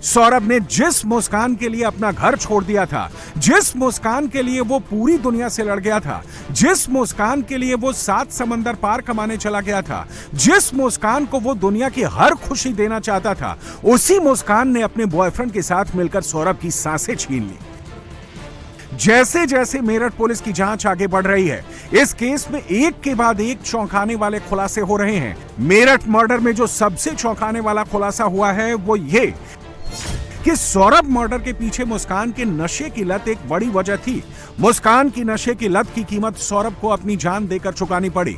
सौरभ ने जिस मुस्कान के लिए अपना घर छोड़ दिया था, जिस मुस्कान के लिए वो पूरी दुनिया से लड़ गया था, जिस मुस्कान के लिए वो 7 समंदर पार कमाने चला गया था, जिस मुस्कान को वो दुनिया की हर खुशी देना चाहता था, उसी मुस्कान ने अपने बॉयफ्रेंड के साथ मिलकर सौरभ की सांसें छीन ली। जैसे जैसे मेरठ पुलिस की जांच आगे बढ़ रही है, इस केस में एक के बाद एक चौंकाने वाले खुलासे हो रहे हैं। मेरठ मर्डर में जो सबसे चौंकाने वाला खुलासा हुआ है वो ये कि सौरभ मर्डर के पीछे मुस्कान के नशे की लत एक बड़ी वजह थी। मुस्कान की नशे की लत की कीमत सौरभ को अपनी जान देकर चुकानी पड़ी।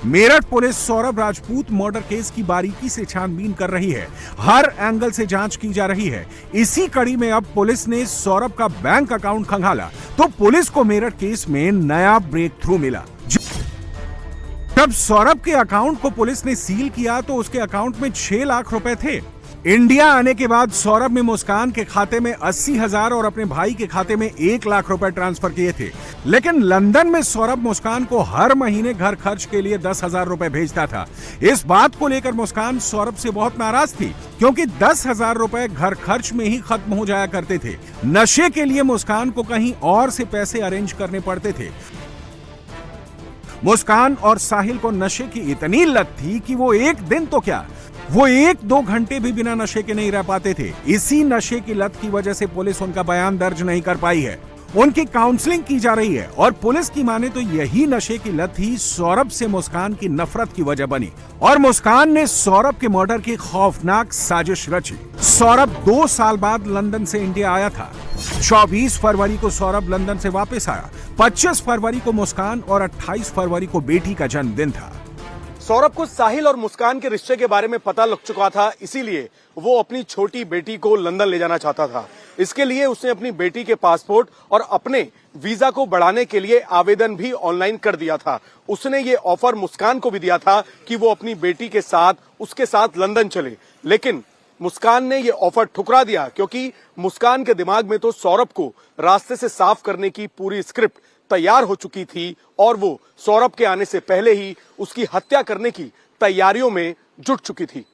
Meerut police Saurabh Rajput murder case की बारीकी से छानबीन कर रही है, हर एंगल से जांच की जा रही है। इसी कड़ी में अब पुलिस ने सौरभ का बैंक अकाउंट खंगाला तो पुलिस को मेरठ केस में नया ब्रेक थ्रू मिला। जब सौरभ के अकाउंट को पुलिस ने सील किया तो उसके अकाउंट में 6 लाख रुपए थे। इंडिया आने के बाद सौरभ ने मुस्कान के खाते में 80,000 और अपने भाई के खाते में 1 लाख रुपए ट्रांसफर किए थे। लेकिन लंदन में सौरभ मुस्कान को हर महीने घर खर्च के लिए 10,000 रुपए भेजता था। इस बात को लेकर मुस्कान सौरभ से बहुत नाराज थी, क्योंकि 10,000 रुपए घर खर्च में ही खत्म हो जाया करते थे। नशे के लिए मुस्कान को कहीं और से पैसे अरेंज करने पड़ते थे। मुस्कान और साहिल को नशे की इतनी लत थी कि वो एक दिन तो क्या, वो 1-2 घंटे भी बिना नशे के नहीं रह पाते थे। इसी नशे की लत की वजह से पुलिस उनका बयान दर्ज नहीं कर पाई है। उनकी काउंसलिंग की जा रही है और पुलिस की माने तो यही नशे की लत ही सौरभ से मुस्कान की नफरत की वजह बनी और मुस्कान ने सौरभ के मर्डर की खौफनाक साजिश रची। सौरभ 2 साल बाद लंदन से इंडिया आया था। 24 फरवरी को सौरभ लंदन से वापस आया। 25 फरवरी को मुस्कान और 28 फरवरी को बेटी का जन्मदिन था। सौरभ को साहिल और मुस्कान के रिश्ते के बारे में पता लग चुका था, इसीलिए वो अपनी छोटी बेटी को लंदन ले जाना चाहता था। इसके लिए उसने अपनी बेटी के पासपोर्ट और अपने वीजा को बढ़ाने के लिए आवेदन भी ऑनलाइन कर दिया था। उसने ये ऑफर मुस्कान को भी दिया था कि वो अपनी बेटी के साथ उसके साथ लंदन चले, लेकिन मुस्कान ने ये ऑफर ठुकरा दिया, क्योंकि मुस्कान के दिमाग में तो सौरभ को रास्ते से साफ करने की पूरी स्क्रिप्ट तैयार हो चुकी थी और वो सौरभ के आने से पहले ही उसकी हत्या करने की तैयारियों में जुट चुकी थी।